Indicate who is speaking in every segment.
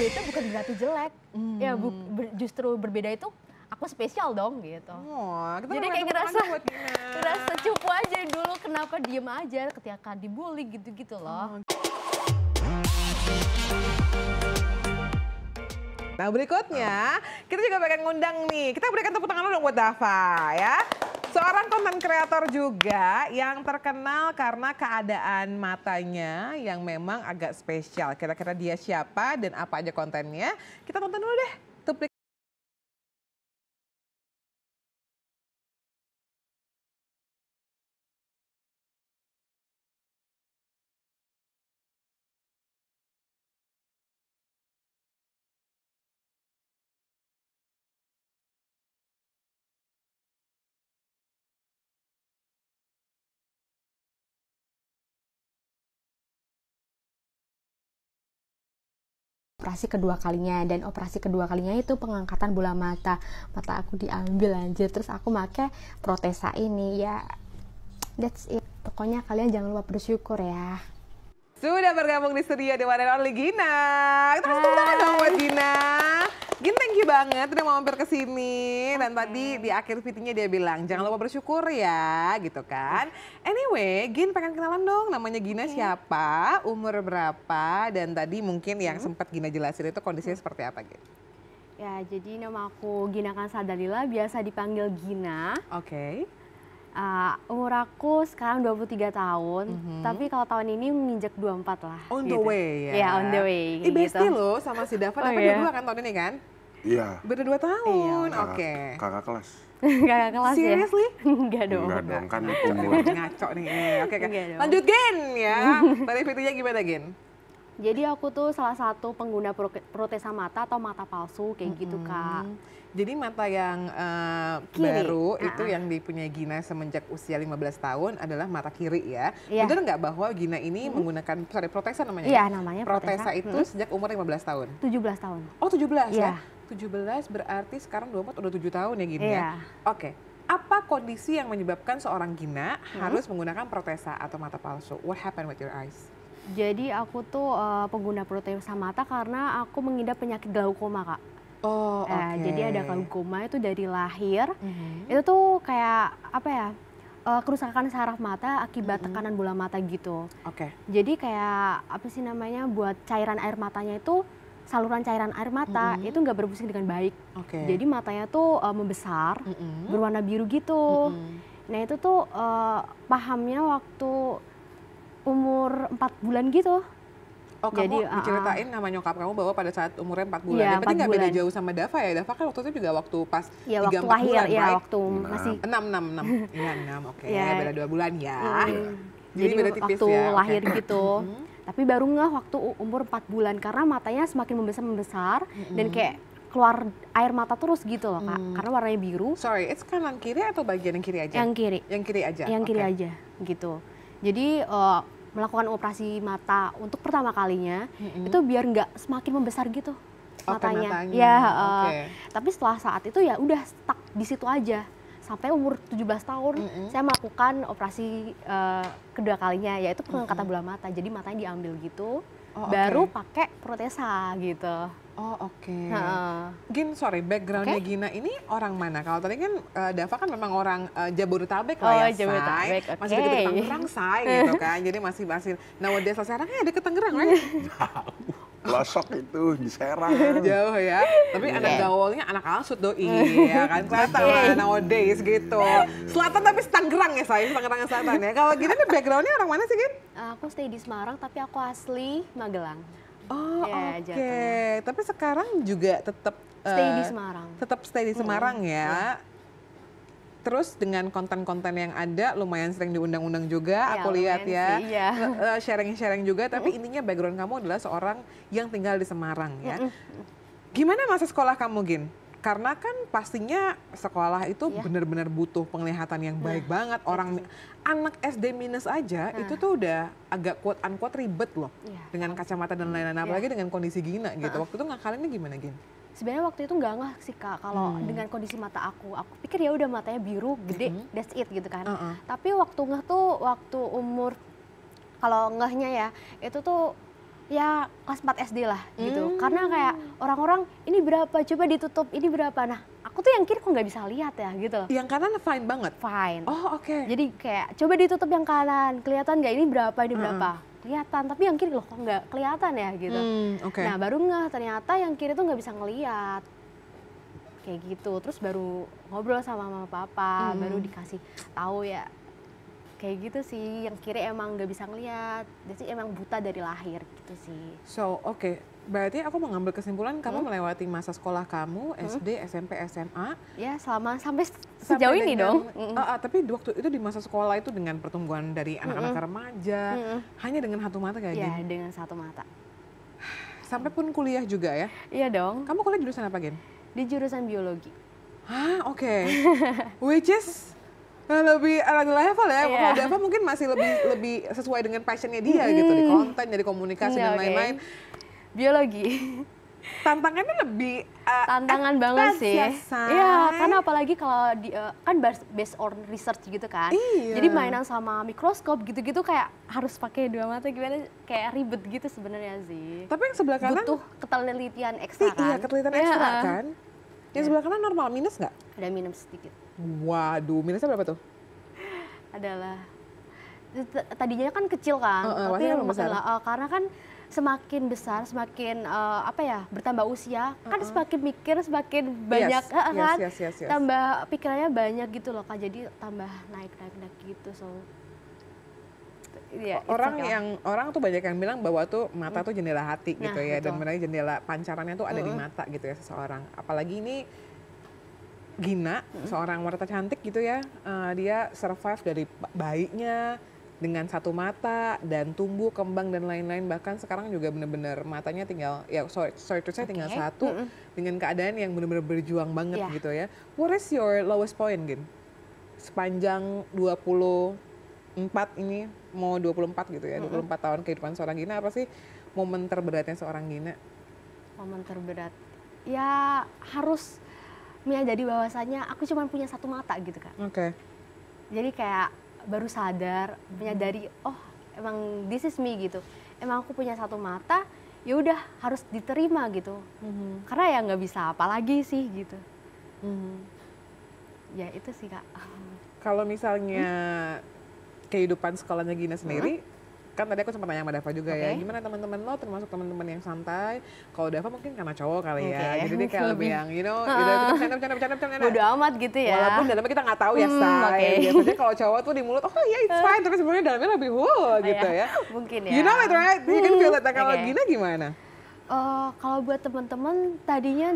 Speaker 1: itu bukan berarti jelek. Ya justru berbeda itu aku spesial dong gitu.
Speaker 2: Oh, kita
Speaker 1: jadi kayak ngerasa cupu aja dulu, kenapa diem aja ketika dibully gitu-gitu loh.
Speaker 2: Nah berikutnya kita juga pengen ngundang nih, kita berikan tepuk tangan dong buat Dava ya. Seorang konten kreator juga yang terkenal karena keadaan matanya yang memang agak spesial. Kira-kira dia siapa dan apa aja kontennya? Kita tonton dulu deh.
Speaker 3: Operasi kedua kalinya, dan operasi kedua kalinya itu pengangkatan bola mata aku diambil anjir, terus aku pakai protesa ini ya. That's it, pokoknya kalian jangan lupa bersyukur ya.
Speaker 2: Sudah bergabung di studio The One and Only Gina. Kita kasih tepuk tangan dong buat Gina. Gin, thank you banget udah mau mampir ke sini. Dan tadi di akhir videonya dia bilang jangan lupa bersyukur ya, gitu kan. Anyway, Gin pengen kenalan dong, namanya Gina siapa, umur berapa, dan tadi mungkin yang sempat Gina jelasin itu kondisinya seperti apa, Gin?
Speaker 3: Ya, jadi nama aku Gina Kansa Dalila, biasa dipanggil Gina.
Speaker 2: Oke.
Speaker 3: Umur aku sekarang 23 tahun, tapi kalau tahun ini menginjak 24 lah.
Speaker 2: On the way ya?
Speaker 3: Iya, on the way.
Speaker 2: Bestie loh sama si Dava, Dava dua kan tahun ini kan?
Speaker 4: Iya.
Speaker 2: Beda 2 tahun, oke.
Speaker 4: Kakak kelas.
Speaker 3: Kakak kelas ya?
Speaker 2: Seriously?
Speaker 3: Enggak dong.
Speaker 4: Enggak dong, kan
Speaker 2: ngaco nih. Oke. Lanjut Gen ya. Tadi videonya gimana Gen?
Speaker 3: Jadi aku tuh salah satu pengguna protesa mata atau mata palsu kayak gitu Kak.
Speaker 2: Jadi mata yang baru itu yang dipunyai Gina semenjak usia 15 tahun adalah mata kiri ya. Benar nggak bahwa Gina ini menggunakan, protesa namanya?
Speaker 3: Iya, namanya
Speaker 2: protesa. Itu sejak umur 15 tahun?
Speaker 3: 17 tahun.
Speaker 2: Oh 17 ya? 17 berarti sekarang 24 udah 7 tahun ya Gina ya? Oke. Apa kondisi yang menyebabkan seorang Gina harus menggunakan protesa atau mata palsu? What happened with your eyes?
Speaker 3: Jadi aku tuh pengguna protesa mata karena aku mengidap penyakit glaukoma Kak.
Speaker 2: Oh, oke.
Speaker 3: Jadi ada glaukoma itu dari lahir. Itu tuh kayak apa ya? Kerusakan saraf mata akibat tekanan bola mata gitu.
Speaker 2: Oke.
Speaker 3: Jadi kayak apa sih namanya, buat cairan air matanya itu, saluran cairan air mata itu nggak berfungsi dengan baik. Jadi matanya tuh membesar, berwarna biru gitu. Nah itu tuh pahamnya waktu umur 4 bulan gitu.
Speaker 2: Oh, kamu diceritain sama nyokap kamu bahwa pada saat umurnya 4 bulan.
Speaker 3: Iya,
Speaker 2: berarti nggak beda jauh sama Dava ya? Dava kan waktu itu juga waktu pas 3-4
Speaker 3: waktu lahir,
Speaker 2: bulan,
Speaker 3: ya,
Speaker 2: right?
Speaker 3: waktu masih
Speaker 2: 6. Iya 6, oke. Beda 2 bulan ya.
Speaker 3: Jadi
Speaker 2: beda tipis
Speaker 3: waktu
Speaker 2: ya.
Speaker 3: lahir gitu. Tapi baru ngeh waktu umur 4 bulan karena matanya semakin membesar dan kayak keluar air mata terus gitu loh Kak. Karena warnanya biru.
Speaker 2: Sorry, it's kanan kiri atau bagian yang kiri aja?
Speaker 3: Yang kiri.
Speaker 2: Yang kiri aja?
Speaker 3: Yang kiri aja gitu. Jadi melakukan operasi mata untuk pertama kalinya itu biar nggak semakin membesar gitu matanya. Ya, tapi setelah saat itu ya udah stuck di situ aja. Sampai umur 17 tahun saya melakukan operasi kedua kalinya, yaitu pengangkatan bola mata. Jadi matanya diambil gitu, baru pakai protesa gitu.
Speaker 2: Oh oke. Gin, sorry, backgroundnya Gina ini orang mana? Kalau tadi kan Dava kan memang orang Jabodetabek lah ya,
Speaker 3: Jabodetabek,
Speaker 2: Say. Masih deket Tangerang, Say, gitu kan. Jadi masih nowadays sekarang ada ke Tangerang, right?
Speaker 4: Pelosok itu di Serang.
Speaker 2: Jauh ya. Tapi anak gaulnya anak Alsut doi ya kan. Kelihatan lah nowadays gitu. Selatan tapi Tangerang ya Say, Tangerang Selatan ya. Kalau Gina nih backgroundnya orang mana sih Gin?
Speaker 3: Aku stay di Semarang tapi aku asli Magelang.
Speaker 2: Oh oke. Tapi sekarang juga tetap
Speaker 3: stay di Semarang.
Speaker 2: Tetap stay di Semarang ya. Terus dengan konten-konten yang ada lumayan sering diundang-undang juga, aku lihat ya. Sharing-sharing juga, tapi intinya background kamu adalah seorang yang tinggal di Semarang ya. Gimana masa sekolah kamu, Gin? Karena kan pastinya sekolah itu benar-benar butuh penglihatan yang baik banget. Anak SD minus aja itu tuh udah agak quote-unquote ribet loh. Dengan kacamata dan lain-lain, apalagi dengan kondisi Gina gitu. Waktu itu ngakalinnya gimana, Gin?
Speaker 3: Sebenarnya waktu itu nggak ngeh sih Kak, kalau dengan kondisi mata aku pikir ya udah matanya biru, gede, that's it gitu kan. Tapi waktu ngeh tuh waktu umur, kalau ngehnya ya, itu tuh Ya kelas 4 SD lah gitu. Karena kayak orang-orang ini berapa, coba ditutup, ini berapa. Nah aku tuh yang kiri kok nggak bisa lihat ya gitu loh.
Speaker 2: Yang kanan fine banget?
Speaker 3: Fine.
Speaker 2: Oh oke.
Speaker 3: Jadi kayak coba ditutup yang kanan, kelihatan nggak ini berapa, ini berapa. Kelihatan, tapi yang kiri loh kok nggak kelihatan ya gitu. Nah baru ngeh ternyata yang kiri tuh nggak bisa ngelihat. Kayak gitu, terus baru ngobrol sama mama papa, baru dikasih tahu ya. Kayak gitu sih, yang kiri emang nggak bisa ngeliat, jadi emang buta dari lahir gitu sih.
Speaker 2: So, oke. Berarti aku mengambil kesimpulan kamu melewati masa sekolah kamu, SD, SMP, SMA.
Speaker 3: Ya, sampai sejauh ini dong.
Speaker 2: Tapi waktu itu di masa sekolah itu dengan pertumbuhan dari anak-anak remaja, hanya dengan satu mata kayak
Speaker 3: Ya,
Speaker 2: gini?
Speaker 3: dengan satu mata.
Speaker 2: Sampai pun kuliah juga ya?
Speaker 3: Iya dong.
Speaker 2: Kamu kuliah jurusan apa, Gen?
Speaker 3: Di jurusan biologi.
Speaker 2: Hah, oke. Which is lebih ala level ya. Kalau Dava mungkin masih lebih sesuai dengan passionnya dia gitu, di konten, jadi komunikasi dan lain-lain.
Speaker 3: Biologi.
Speaker 2: Tantangannya lebih
Speaker 3: tantangan banget sih. Iya, karena apalagi kalau kan based on research gitu kan.
Speaker 2: Iya.
Speaker 3: Jadi mainan sama mikroskop gitu-gitu kayak harus pakai dua mata gimana, kayak ribet gitu sebenarnya sih.
Speaker 2: Tapi yang sebelah kanan
Speaker 3: butuh ketelitian ekstra kan.
Speaker 2: Iya, ketelitian ekstra kan. Yang sebelah kanan normal, minus nggak?
Speaker 3: Ada minus sedikit.
Speaker 2: Waduh, minusnya berapa tuh?
Speaker 3: Adalah tadinya kan kecil kan, tapi karena kan semakin besar, semakin bertambah usia, kan semakin mikir, semakin banyak tambah pikirannya banyak gitu loh Kak, jadi tambah naik gitu. So
Speaker 2: yeah, orang tuh banyak yang bilang bahwa tuh mata tuh jendela hati gitu ya, betul. Dan sebenarnya jendela pancarannya tuh ada di mata gitu ya seseorang. Apalagi ini Gina, seorang wanita cantik gitu ya, dia survive dari bayinya dengan satu mata dan tumbuh, kembang dan lain-lain, bahkan sekarang juga benar-benar matanya tinggal, ya sorry to say tinggal satu, dengan keadaan yang benar-benar berjuang banget gitu ya. What is your lowest point, Gin? Sepanjang 24 ini, mau 24 gitu ya, 24 tahun kehidupan seorang Gina, apa sih momen terberatnya seorang Gina?
Speaker 3: Momen terberat? Ya harus menyadari bahwasanya aku cuma punya satu mata gitu kan.
Speaker 2: Oke.
Speaker 3: Jadi kayak baru sadar, menyadari, oh emang this is me gitu. Emang aku punya satu mata, ya udah harus diterima gitu. Karena ya nggak bisa apa lagi sih gitu. Ya itu sih Kak.
Speaker 2: Kalau misalnya kehidupan sekolahnya Gina sendiri, kan tadi aku sempat tanya sama Dava juga ya, gimana teman-teman lo, termasuk teman-teman yang santai. Kalau Dava mungkin karena cowok kali ya, jadi dia kayak lebih yang bercanda.
Speaker 3: Bodo amat gitu ya.
Speaker 2: Walaupun dalamnya kita nggak tahu ya, say. Biasanya kalau cowok tuh di mulut, oh ya it's fine, tapi sebenarnya dalamnya lebih gitu ya.
Speaker 3: Mungkin ya.
Speaker 2: You know it right? You can feel it. Nah, kalau Gina gimana?
Speaker 3: Kalau buat teman-teman tadinya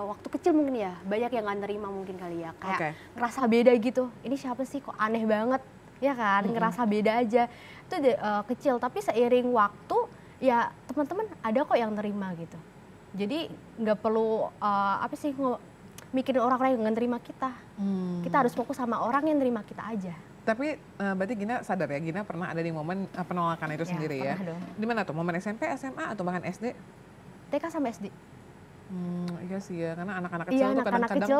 Speaker 3: waktu kecil mungkin ya, banyak yang nggak nerima mungkin kali ya. Kayak ngerasa beda gitu, ini siapa sih kok aneh banget. Ya kan, ngerasa beda aja. Itu kecil, tapi seiring waktu ya teman-teman ada kok yang nerima gitu. Jadi nggak perlu mikirin orang lain yang nerima kita. Kita harus fokus sama orang yang nerima kita aja.
Speaker 2: Tapi berarti Gina sadar ya, Gina pernah ada di momen penolakan itu sendiri ya? Di mana tuh? Momen SMP, SMA, atau bahkan SD?
Speaker 3: TK sama SD.
Speaker 2: Iya sih ya, karena anak-anak kecil tuh kadang-kadang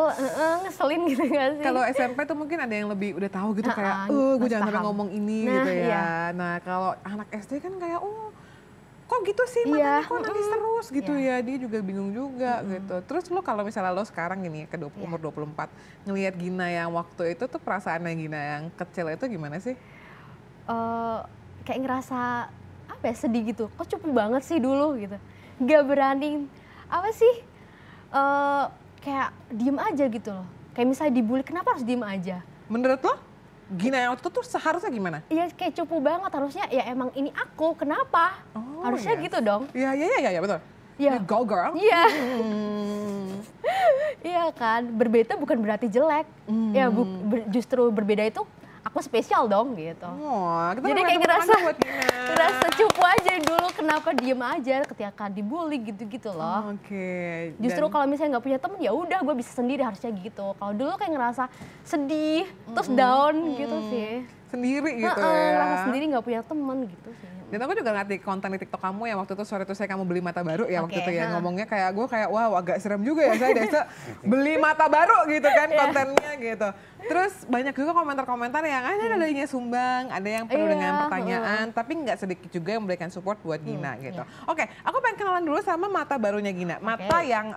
Speaker 3: ngeselin gitu gak sih?
Speaker 2: Kalau SMP tuh mungkin ada yang lebih udah tahu gitu kayak, gue jangan sampai ngomong ini gitu ya. Iya. Nah kalau anak SD kan kayak, kok gitu sih matanya kok nangis terus gitu ya. Dia juga bingung juga gitu. Terus lo kalau misalnya lo sekarang gini, umur 24, ngelihat Gina yang waktu itu tuh perasaannya Gina yang kecil itu gimana sih?
Speaker 3: Kayak ngerasa, sedih gitu. Kok cupu banget sih dulu gitu. Gak berani kayak diem aja gitu loh. Kayak misalnya dibully, kenapa harus diem aja?
Speaker 2: Menurut lo, Gina yang waktu itu tuh seharusnya gimana? Iya
Speaker 3: kayak cupu banget, harusnya ya emang ini aku, kenapa? Harusnya gitu dong.
Speaker 2: Iya betul. Iya. Go girl.
Speaker 3: Iya. Iya kan, berbeda bukan berarti jelek. Ya justru berbeda itu aku spesial dong gitu.
Speaker 2: Jadi
Speaker 3: kayak ngerasa cupu aja dulu, kenapa diem aja ketika dibully gitu-gitu loh. Justru kalau misalnya nggak punya temen ya udah gue bisa sendiri, harusnya gitu. Kalau dulu kayak ngerasa sedih terus down gitu sih.
Speaker 2: Sendiri gitu ya.
Speaker 3: Ngerasa sendiri nggak punya temen gitu sih.
Speaker 2: Dan aku juga ngeliat di konten di TikTok kamu yang waktu itu sore itu saya kamu beli mata baru ya waktu itu ya. Ngomongnya kayak gue kayak wow agak serem juga ya saya Desa beli mata baru gitu kan kontennya gitu. Terus banyak juga komentar-komentar yang ada yang sumbang, ada yang penuh dengan pertanyaan, tapi nggak sedikit juga yang memberikan support buat Gina gitu. Oke, aku pengen kenalan dulu sama mata barunya Gina. Mata yang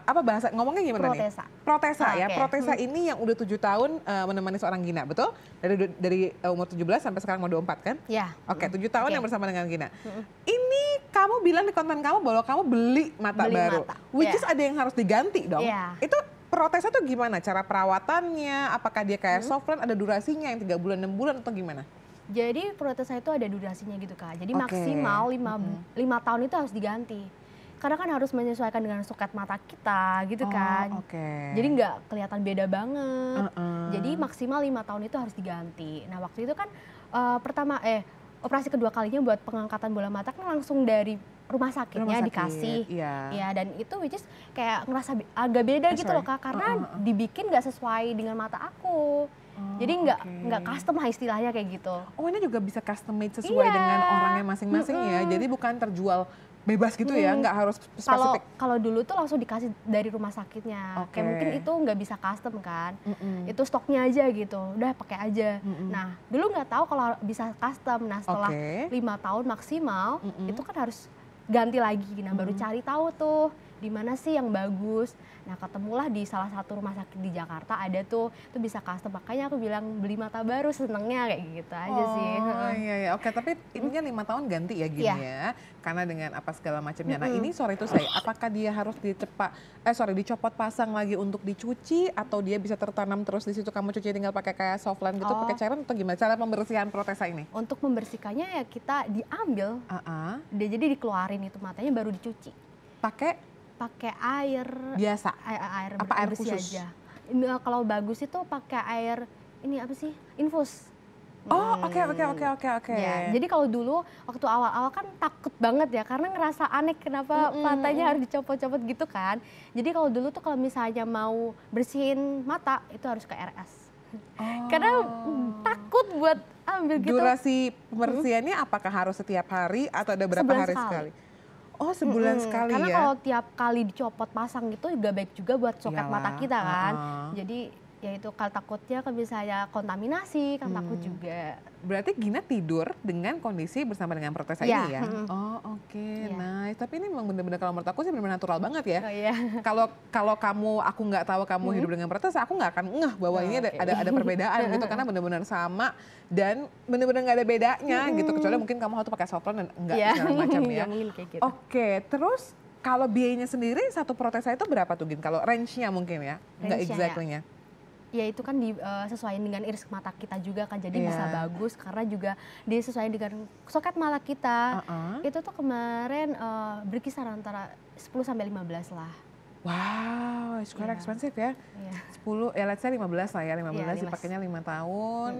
Speaker 2: apa bahasa ngomongnya gimana nih? Protesa ya. Protesa ini yang udah 7 tahun menemani seorang Gina, betul? Dari umur 17 sampai sekarang mau 24 kan?
Speaker 1: Iya.
Speaker 2: Oke, 7 tahun yang bersama dengan Gina. Ini kamu bilang di konten kamu bahwa kamu beli mata baru, which is ada yang harus diganti dong. Itu protesa tuh gimana? Cara perawatannya? Apakah dia kayak softline, ada durasinya yang 3 bulan, 6 bulan atau gimana?
Speaker 1: Jadi protesa itu ada durasinya gitu Kak. Jadi maksimal 5 tahun itu harus diganti. Karena kan harus menyesuaikan dengan suket mata kita gitu kan. Jadi nggak kelihatan beda banget. Jadi maksimal 5 tahun itu harus diganti. Nah waktu itu kan operasi kedua kalinya buat pengangkatan bola mata kan langsung dari rumah sakitnya dikasih. Ya dan itu which is kayak ngerasa agak beda gitu loh Kak. Karena dibikin nggak sesuai dengan mata aku. Jadi nggak custom lah istilahnya kayak gitu.
Speaker 2: Oh ini juga bisa custom made sesuai dengan orangnya masing-masing ya. Jadi bukan terjual bebas gitu ya, nggak harus spesifik.
Speaker 1: Kalau dulu tuh langsung dikasih dari rumah sakitnya. Kayak mungkin itu nggak bisa custom kan. Itu stoknya aja gitu, udah pakai aja. Nah dulu nggak tahu kalau bisa custom. Nah setelah 5 tahun maksimal, itu kan harus ganti lagi. Nah baru cari tahu tuh di mana sih yang bagus. Nah ketemulah di salah satu rumah sakit di Jakarta ada tuh bisa custom. Makanya aku bilang beli mata baru, senengnya kayak gitu aja sih.
Speaker 2: Oh iya, oke, tapi intinya 5 tahun ganti ya gini ya. Karena dengan apa segala macamnya. Nah ini sorry itu saya, apakah dia harus dicopot pasang lagi untuk dicuci atau dia bisa tertanam terus di situ kamu cuci tinggal pakai kayak softline gitu, pakai cairan atau gimana cara pembersihan protesa ini?
Speaker 1: Untuk membersihkannya ya kita diambil, jadi dikeluarin itu matanya baru dicuci. Pakai air
Speaker 2: biasa,
Speaker 1: air
Speaker 2: khusus
Speaker 1: aja. Kalau bagus itu pakai air ini apa sih, infus.
Speaker 2: Oke.
Speaker 1: Ya, jadi kalau dulu waktu awal-awal kan takut banget ya karena ngerasa aneh kenapa matanya harus dicopot-copot gitu kan. Jadi kalau dulu tuh kalau misalnya mau bersihin mata itu harus ke RS. Karena takut buat ambil gitu.
Speaker 2: Durasi pembersihannya apakah harus setiap hari atau ada berapa hari sekali? Oh sebulan sekali
Speaker 1: karena
Speaker 2: ya?
Speaker 1: Karena kalau tiap kali dicopot pasang gitu juga baik juga buat soket mata kita kan. Jadi ya itu kalau takutnya kan bisa ya kontaminasi, kan takut juga.
Speaker 2: Berarti Gina tidur dengan kondisi bersama dengan protesa ini ya? Nice. Tapi ini memang benar-benar kalau menurut aku sih benar-benar natural banget ya. Kalau aku nggak tahu kamu hidup dengan protesa, aku nggak akan ngeh bahwa ini ada perbedaan gitu. Karena benar-benar sama dan benar-benar nggak ada bedanya gitu. Kecuali mungkin kamu harus pakai softline dan enggak segala macam ya. Oke, terus kalau biayanya sendiri satu protesa itu berapa tuh Gin? Kalau range-nya mungkin ya? Nggak exactly-nya.
Speaker 1: Ya itu kan disesuaikan dengan iris mata kita juga kan, jadi bisa bagus karena juga disesuaikan dengan soket mata kita. Itu tuh kemarin berkisar antara 10 sampai 15 lah.
Speaker 2: Wow, it's quite expensive ya. 10, ya let's say 15 lah ya, 15 dipakainya 5 tahun,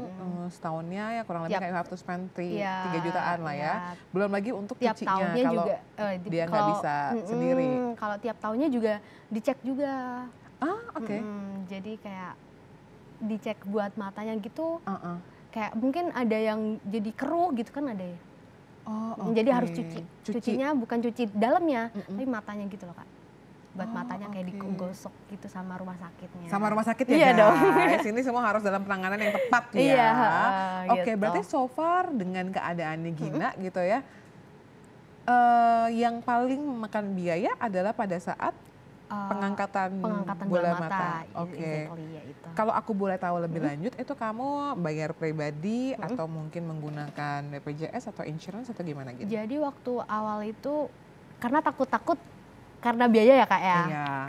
Speaker 2: setahunnya ya kurang lebih kayak you have to spend 3 jutaan lah ya. Belum lagi untuk
Speaker 1: tiap
Speaker 2: cucinya
Speaker 1: tahunnya
Speaker 2: kalau
Speaker 1: juga,
Speaker 2: dia nggak bisa sendiri.
Speaker 1: Kalau tiap tahunnya juga dicek juga. Jadi kayak dicek buat matanya gitu, kayak mungkin ada yang jadi keruh gitu kan ada ya. Jadi harus cuci. Cucinya bukan cuci dalamnya, tapi matanya gitu loh Kak. Buat matanya kayak digosok gitu sama rumah sakitnya.
Speaker 2: Sama rumah sakit ya
Speaker 1: iya dong.
Speaker 2: Ini semua harus dalam penanganan yang tepat ya. Oke, berarti so far dengan keadaannya Gina gitu ya, yang paling memakan biaya adalah pada saat pengangkatan bola mata. Kalau aku boleh tahu lebih lanjut, itu kamu bayar pribadi atau mungkin menggunakan BPJS atau insurance atau gimana gitu?
Speaker 1: Jadi waktu awal itu karena takut-takut karena biaya ya Kak ya.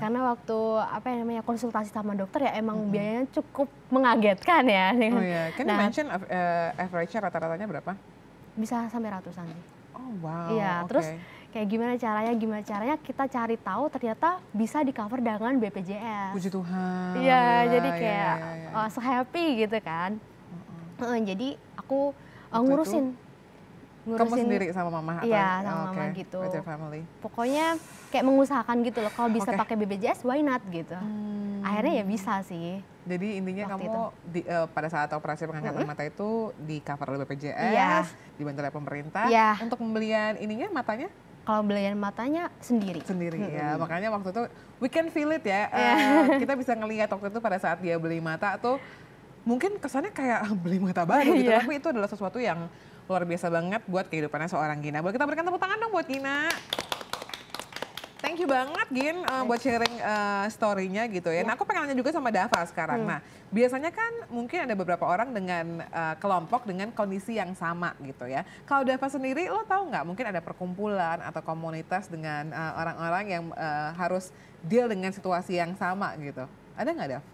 Speaker 1: Karena waktu konsultasi sama dokter ya emang biayanya cukup mengagetkan ya.
Speaker 2: Can you mention average rata-ratanya berapa?
Speaker 1: Bisa sampai ratusan sih.
Speaker 2: Oh wow.
Speaker 1: Iya, terus kayak gimana caranya kita cari tahu ternyata bisa di cover dengan BPJS.
Speaker 2: Puji Tuhan.
Speaker 1: Iya, jadi kayak so happy gitu kan. Jadi aku ngurusin.
Speaker 2: Kamu sendiri sama mama?
Speaker 1: Iya, sama mama gitu.
Speaker 2: With your family.
Speaker 1: Pokoknya kayak mengusahakan gitu loh, kalau bisa pakai BPJS why not gitu. akhirnya ya bisa sih.
Speaker 2: Jadi intinya kamu pada saat operasi pengangkatan mata itu di cover oleh BPJS, dibantu oleh pemerintah untuk pembelian ininya matanya?
Speaker 1: Kalau pembelian matanya sendiri.
Speaker 2: Sendiri ya, makanya waktu itu we can feel it ya. Kita bisa ngelihat waktu itu pada saat dia beli mata tuh mungkin kesannya kayak beli mata baru gitu, tapi itu adalah sesuatu yang luar biasa banget buat kehidupannya seorang Gina. Boleh kita berikan tepuk tangan dong buat Gina. Thank you banget Gin buat sharing story-nya gitu ya. Nah aku pengen nanya juga sama Dava sekarang. Nah biasanya kan mungkin ada beberapa orang dengan kelompok dengan kondisi yang sama gitu ya. Kalau Dava sendiri lo tahu nggak mungkin ada perkumpulan atau komunitas dengan orang-orang yang harus deal dengan situasi yang sama gitu. Ada nggak Dav?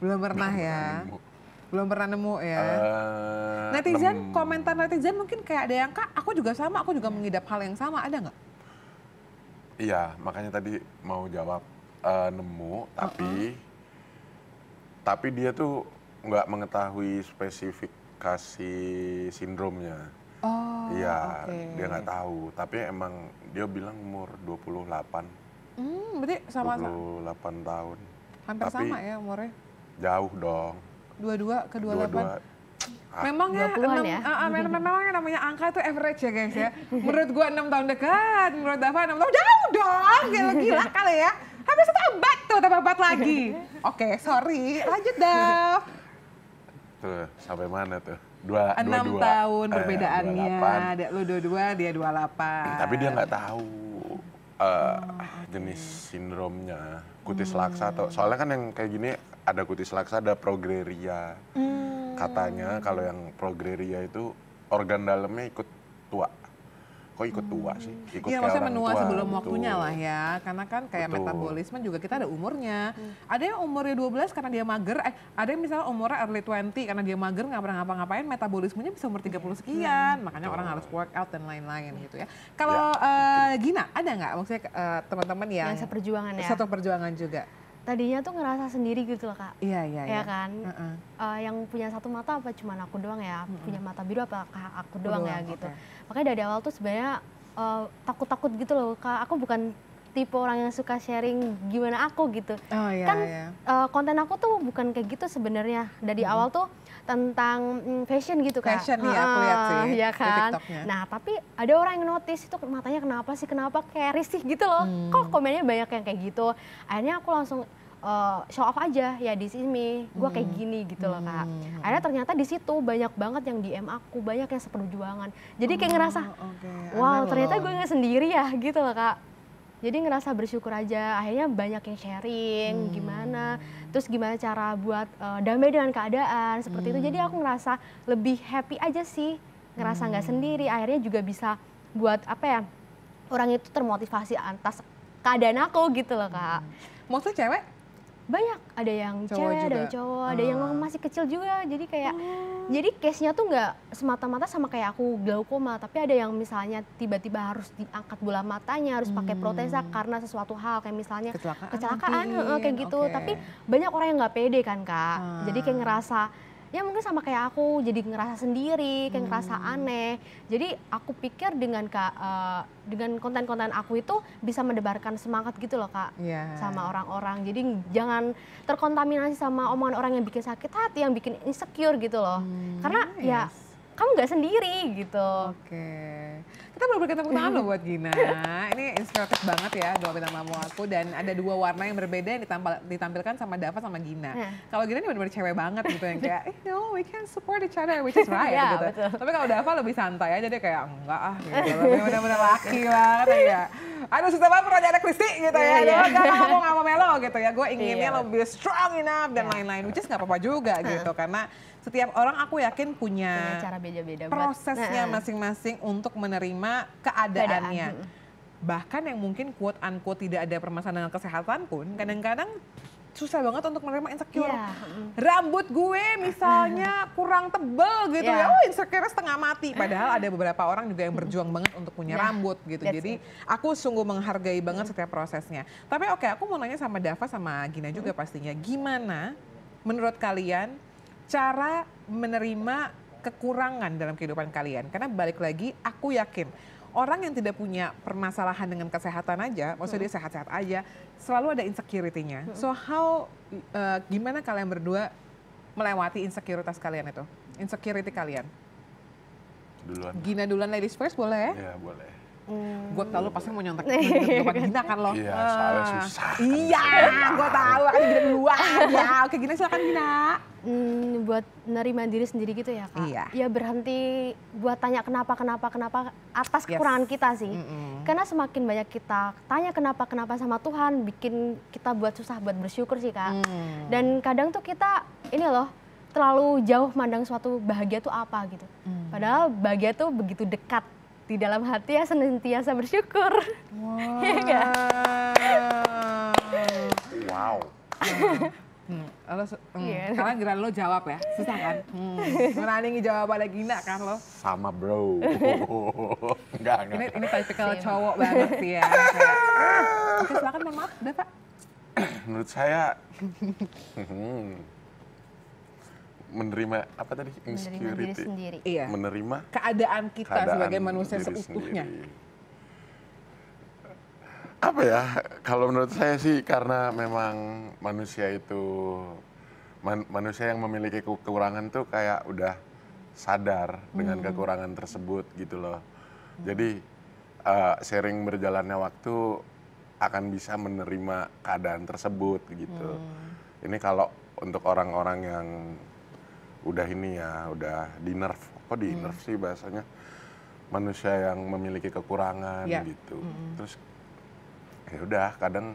Speaker 2: Belum pernah ya. Belum pernah nemu ya. Netizen, komentar netizen mungkin kayak ada yang Kak, aku juga sama, aku juga mengidap hal yang sama, ada nggak?
Speaker 4: Iya, makanya tadi mau jawab nemu, tapi dia tuh nggak mengetahui spesifikasi sindromnya.
Speaker 2: Oh,
Speaker 4: iya, dia nggak tahu. Tapi emang dia bilang umur 28.
Speaker 2: Berarti sama-sama.
Speaker 4: 28 tahun.
Speaker 2: Hampir
Speaker 4: tapi
Speaker 2: sama ya umurnya?
Speaker 4: Jauh dong.
Speaker 2: 22 ke 28. Memangnya memang yang namanya angka itu average ya guys ya. Menurut gua 6 tahun dekat, menurut Dava 6 tahun jauh dong. Gila kali ya. Habis itu abad tuh, tambah abad lagi. Oke, sorry. Lanjut Dav.
Speaker 4: Tuh, sampai mana tuh?
Speaker 2: 6 tahun perbedaannya. Lu 22, dia 28.
Speaker 4: Tapi dia nggak tahu jenis sindromnya. Kutis laksa atau soalnya kan yang kayak gini ada kutis laksa, ada progeria. Katanya kalau yang progeria itu organ dalamnya ikut tua. Kok ikut tua sih? Ikut
Speaker 2: Iya,
Speaker 4: kayak
Speaker 2: maksudnya
Speaker 4: orang
Speaker 2: menua
Speaker 4: tua,
Speaker 2: sebelum
Speaker 4: betul.
Speaker 2: waktunya lah ya. Karena kan kayak metabolisme juga kita ada umurnya. Ada yang umurnya 12 karena dia mager, ada yang misalnya umurnya early 20 karena dia mager nggak pernah ngapa-ngapain, metabolismenya bisa umur 30 sekian. Makanya orang harus work out dan lain-lain gitu ya. Kalau Gina, ada nggak maksudnya teman-teman yang
Speaker 1: seperjuangan ya?
Speaker 2: Satu perjuangan juga.
Speaker 1: Tadinya tuh ngerasa sendiri gitu loh Kak.
Speaker 2: Iya.
Speaker 1: Ya kan? Yang punya satu mata apa cuma aku doang ya? Punya mata biru apa aku doang ya gitu. Makanya dari awal tuh sebenarnya takut-takut gitu loh Kak. Aku bukan tipe orang yang suka sharing gimana aku gitu. Konten aku tuh bukan kayak gitu sebenarnya. Dari awal tuh tentang fashion gitu Kak.
Speaker 2: Fashion nih aku lihat sih
Speaker 1: ya kan?
Speaker 2: di TikToknya.
Speaker 1: Nah tapi ada orang yang notice itu matanya kenapa kayak risih gitu loh. Kok komennya banyak yang kayak gitu. Akhirnya aku langsung show off aja ya di sini. Gue kayak gini gitu loh Kak. Akhirnya ternyata di situ banyak banget yang DM aku, banyak yang seperjuangan. Jadi kayak ngerasa, wow ternyata gue nggak sendiri ya gitu loh Kak. Jadi ngerasa bersyukur aja, akhirnya banyak yang sharing gimana, terus gimana cara buat damai dengan keadaan, seperti itu. Jadi aku ngerasa lebih happy aja sih, ngerasa nggak sendiri, akhirnya juga bisa buat apa ya, orang itu termotivasi atas keadaan aku gitu loh Kak.
Speaker 2: Maksudnya cewek?
Speaker 1: Banyak, ada yang cewek, ada yang cowok, ada yang masih kecil juga, jadi kayak jadi case-nya tuh nggak semata-mata sama kayak aku glaukoma, tapi ada yang misalnya tiba-tiba harus diangkat bola matanya, harus pakai protesa karena sesuatu hal kayak misalnya kecelakaan kayak gitu. Tapi banyak orang yang nggak pede kan Kak, jadi kayak ngerasa ya mungkin sama kayak aku, jadi ngerasa sendiri, kayak ngerasa aneh. Jadi aku pikir dengan dengan konten-konten aku itu bisa mendebarkan semangat gitu loh Kak, sama orang-orang. Jadi jangan terkontaminasi sama omongan orang yang bikin sakit hati, yang bikin insecure gitu loh. Karena ya kamu nggak sendiri gitu.
Speaker 2: Kita boleh berikan tepuk tangan loh buat Gina. Ini inspiratif banget ya dua bintang tamu aku, dan ada dua warna yang berbeda yang ditampilkan sama Dava sama Gina. Kalau Gina ini benar-benar cewek banget gitu yang kayak, no we can support each other, which is right gitu. Tapi kalau Dava lebih santai aja, dia kayak enggak gitu. Lebih benar-benar laki banget ya. Aduh susah banget pernah ada Kristi gitu ya. Aku nggak mau melo gitu ya. Gue inginnya lebih strong enough dan lain-lain, which is nggak apa-apa juga gitu. Karena setiap orang aku yakin punya
Speaker 1: cara beda-beda
Speaker 2: prosesnya masing-masing untuk menerima keadaannya. Bahkan yang mungkin quote unquote tidak ada permasalahan dengan kesehatan pun kadang-kadang susah banget untuk menerima insecure. Rambut gue misalnya kurang tebel gitu ya, insecure setengah mati. Padahal ada beberapa orang juga yang berjuang banget untuk punya rambut gitu. Jadi aku sungguh menghargai banget setiap prosesnya. Tapi aku mau nanya sama Dava sama Gina juga pastinya. Gimana menurut kalian cara menerima kekurangan dalam kehidupan kalian? Karena balik lagi aku yakin orang yang tidak punya permasalahan dengan kesehatan aja, maksudnya dia sehat-sehat aja, selalu ada insecurity-nya. So gimana kalian berdua melewati insekuritas kalian itu? Insecurity kalian?
Speaker 4: Duluan.
Speaker 2: Gina duluan, ladies first, boleh?
Speaker 4: Iya, boleh.
Speaker 2: Gue tau lo pasti mau nyontek depan Gina kan lo.
Speaker 4: Iya, soalnya susah.
Speaker 2: Iya, gue tahu akan Gina duluan. Ya, oke Gina silakan Gina.
Speaker 3: Buat nerima diri sendiri gitu ya Kak.
Speaker 2: Iya.
Speaker 3: Ya berhenti buat tanya kenapa atas kekurangan kita sih. Karena semakin banyak kita tanya kenapa sama Tuhan, bikin kita buat susah buat bersyukur sih Kak. Dan kadang tuh kita ini loh, terlalu jauh mandang suatu bahagia tuh apa gitu. Padahal bahagia tuh begitu dekat. Di dalam hati ya senantiasa bersyukur.
Speaker 4: Wow.
Speaker 2: Karena giliran lo jawab ya, susah kan? Menandingi jawabannya Gina kan lo.
Speaker 4: Sama bro. Enggak.
Speaker 2: Ini tipikal cowok banget sih ya. Oke silakan, mohon maaf, udah Pak.
Speaker 4: Menurut saya menerima apa tadi?
Speaker 3: Menerima diri sendiri.
Speaker 2: Iya.
Speaker 4: Menerima
Speaker 2: keadaan kita sebagai manusia
Speaker 4: diri
Speaker 2: seutuhnya.
Speaker 4: Sendiri. Apa ya? Kalau menurut saya sih karena memang manusia itu manusia yang memiliki kekurangan tuh kayak udah sadar dengan kekurangan tersebut gitu loh. Jadi sering berjalannya waktu akan bisa menerima keadaan tersebut gitu. Ini kalau untuk orang-orang yang udah ini ya, udah di nerf, kok di nerf sih bahasanya, manusia yang memiliki kekurangan gitu. Terus ya udah kadang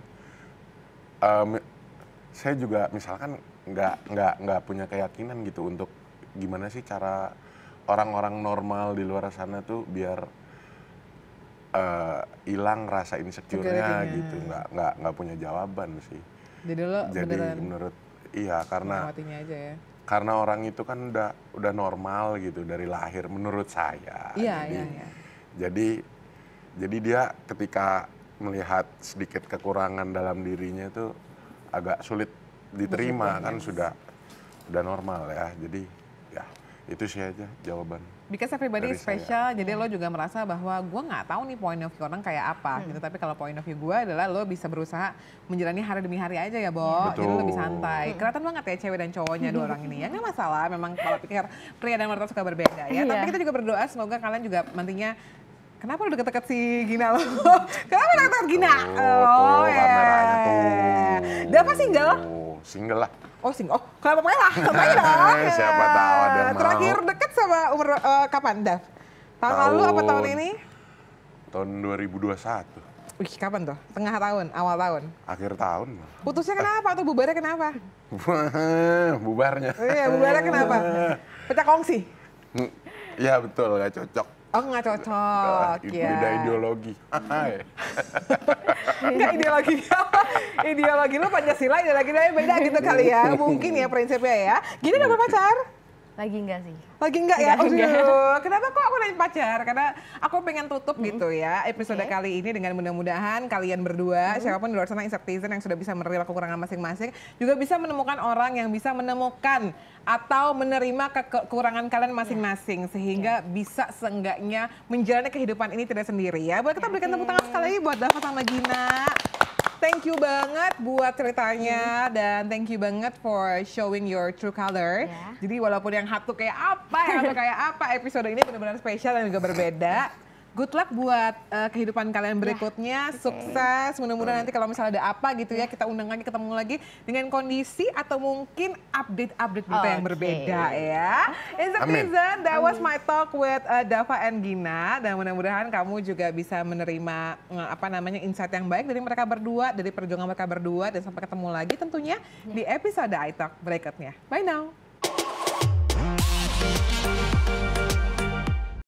Speaker 4: saya juga misalkan nggak punya keyakinan gitu untuk gimana sih cara orang-orang normal di luar sana tuh biar hilang rasa insecure-nya gitu, nggak punya jawaban sih.
Speaker 2: Jadi lo
Speaker 4: menurut iya karena
Speaker 2: aja ya.
Speaker 4: Karena orang itu kan udah normal gitu dari lahir menurut saya.
Speaker 2: Iya.
Speaker 4: Jadi dia ketika melihat sedikit kekurangan dalam dirinya itu agak sulit diterima kan sudah normal ya. Jadi ya itu sih aja jawaban.
Speaker 2: Because everybody is special, jadi lo juga merasa bahwa gue nggak tahu nih point of view orang kayak apa gitu. Tapi kalau point of view gue adalah lo bisa berusaha menjalani hari demi hari aja ya, Bo. Jadi lo lebih santai. Kelihatan banget ya cewek dan cowoknya dua orang ini. Ya nggak masalah, memang kalau pikir pria dan wanita suka berbeda ya. Tapi kita juga berdoa semoga kalian juga nantinya. Kenapa lo deket-deket si Gina lo? Kenapa deket-deket Gina?
Speaker 4: Oh ya.
Speaker 2: Dava single?
Speaker 4: Single lah.
Speaker 2: Oh single. Oh kenapa malah? Tanya dong.
Speaker 4: Siapa tahu ada yang mau.
Speaker 2: Terakhir deket sama umur kapan, Dav? Tahun lalu apa tahun ini?
Speaker 4: Tahun 2021.
Speaker 2: Wih kapan tuh? Tengah tahun, awal tahun?
Speaker 4: Akhir tahun.
Speaker 2: Putusnya kenapa atau bubarnya kenapa?
Speaker 4: Bubarnya.
Speaker 2: Iya bubarnya kenapa? Pecah kongsi?
Speaker 4: Iya betul, gak cocok.
Speaker 2: Oh nggak cocok ya.
Speaker 4: Beda ideologi.
Speaker 2: Nggak ideologi lo Pancasila, ideologi lo beda gitu kali ya. Mungkin ya prinsipnya ya. Gini udah berpacar?
Speaker 3: Lagi enggak sih.
Speaker 2: Lagi enggak ya? Aduh, kenapa kok aku nanya pacar? Karena aku pengen tutup gitu ya episode kali ini dengan mudah-mudahan kalian berdua, siapapun di luar sana insectizen yang sudah bisa menerima kekurangan masing-masing, juga bisa menemukan orang yang bisa menemukan atau menerima kekurangan kalian masing-masing. Sehingga bisa seenggaknya menjalani kehidupan ini tidak sendiri ya. Buat kita berikan tepuk tangan sekali lagi buat Dava sama Gina. Thank you banget buat ceritanya dan thank you banget for showing your true color. Jadi walaupun yang satu kayak apa, episode ini benar-benar spesial dan juga berbeda. Good luck buat kehidupan kalian berikutnya, sukses. Mudah-mudahan nanti kalau misalnya ada apa gitu ya, kita undang lagi, ketemu lagi dengan kondisi atau mungkin update-update berita yang berbeda ya. Insectizen, that was my talk with Dava and Gina. Dan mudah-mudahan kamu juga bisa menerima insight yang baik dari mereka berdua, dari perjuangan mereka berdua. Dan sampai ketemu lagi tentunya di episode iTalk berikutnya. Bye now.